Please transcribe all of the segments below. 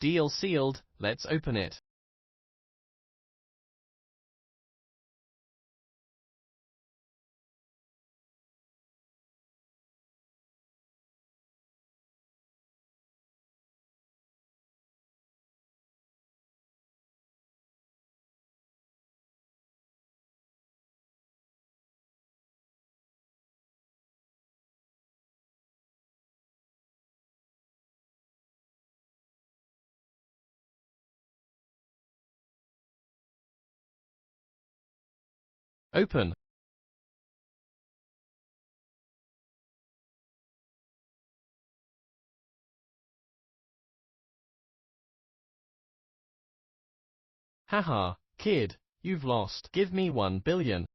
Deal sealed, let's open it. Open. Haha, kid, you've lost. Give me 1 billion.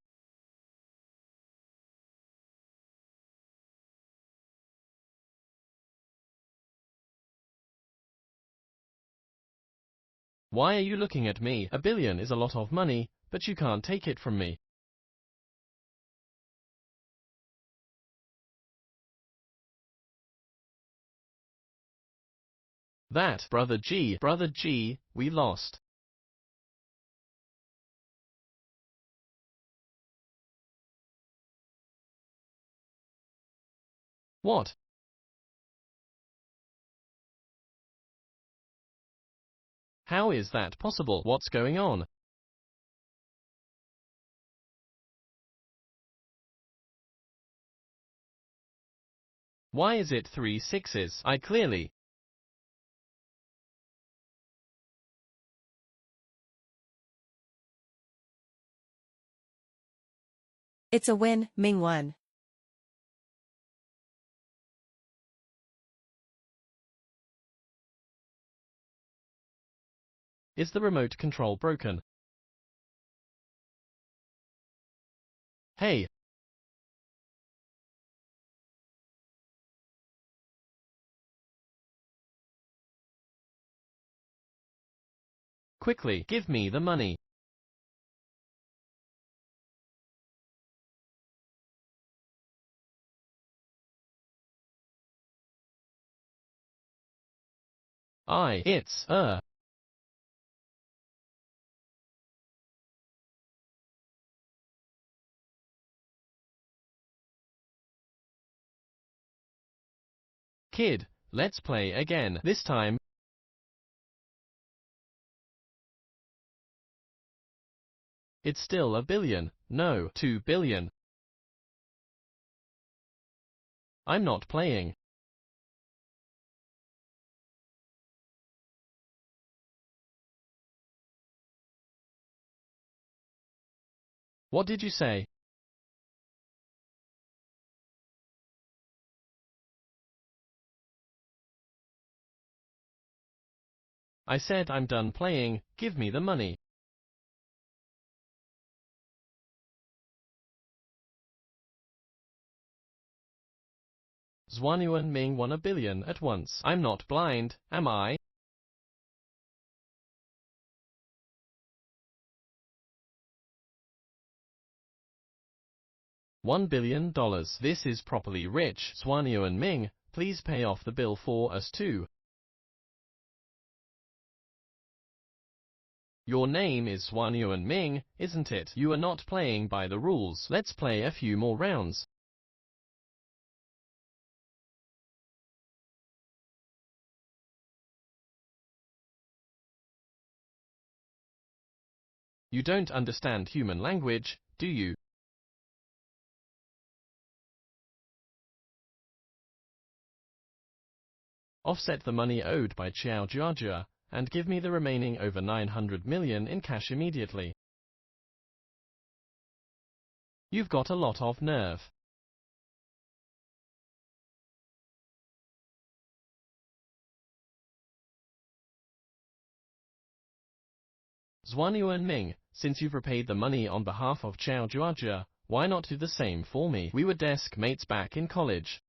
Why are you looking at me? A billion is a lot of money, but you can't take it from me. That, Brother G, we lost. What? How is that possible? What's going on? Why is it 3 sixes? I clearly... It's a win, Ming won. Is the remote control broken? Hey! Quickly, give me the money. It's, Kid, let's play again. This time, it's still a billion. No, 2 billion. I'm not playing. What did you say? I said I'm done playing, give me the money. Xuanyuan Ming won 1 billion at once. I'm not blind, am I? $1 billion. This is properly rich. Xuanyuan Ming, please pay off the bill for us too. Your name is Xuanyuan Ming, isn't it? You are not playing by the rules. Let's play a few more rounds. You don't understand human language, do you? Offset the money owed by Xuanyuan and give me the remaining over 900 million in cash immediately. You've got a lot of nerve. Xuanyuan Ming, since you've repaid the money on behalf of Xuanyuan, why not do the same for me? We were desk mates back in college.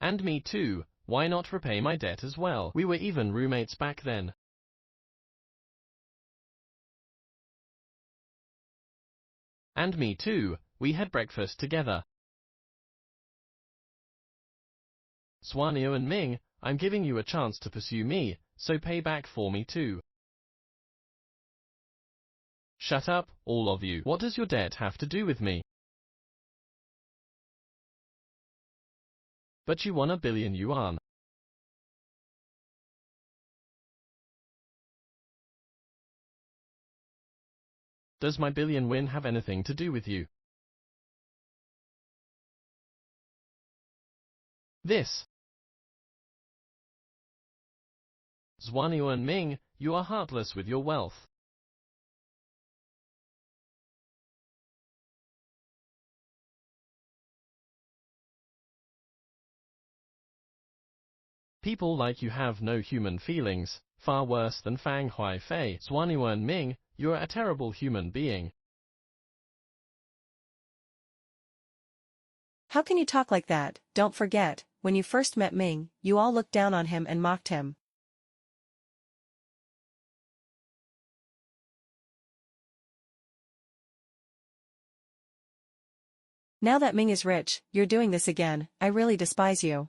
And me too, why not repay my debt as well? We were even roommates back then. And me too, we had breakfast together. Xuanyuan Ming, I'm giving you a chance to pursue me, so pay back for me too. Shut up, all of you. What does your debt have to do with me? But you won 1 billion yuan. Does my billion win have anything to do with you? This. Xuanyuan Ming, you are heartless with your wealth. People like you have no human feelings, far worse than Fang Huaifei. Xuanyuan Ming, you're a terrible human being. How can you talk like that? Don't forget, when you first met Ming, you all looked down on him and mocked him. Now that Ming is rich, you're doing this again. I really despise you.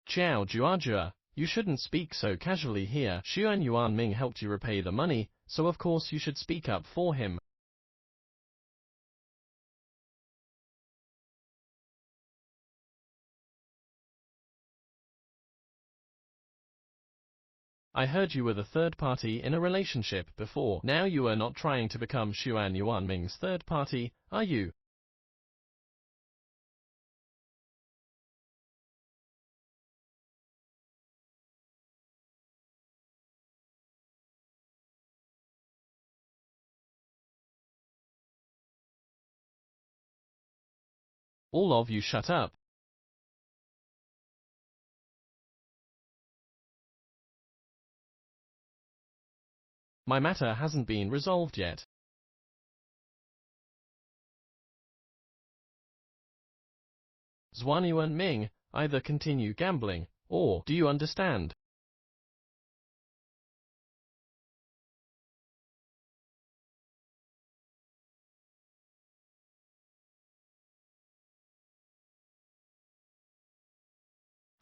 Xiao Juajia, you shouldn't speak so casually here. Xuanyuan Ming helped you repay the money, so of course you should speak up for him. I heard you were the third party in a relationship before. Now you are not trying to become Xuanyuan Ming's third party, are you? All of you shut up. My matter hasn't been resolved yet. Xuanyuan Ming, either continue gambling, or do you understand?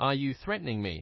Are you threatening me?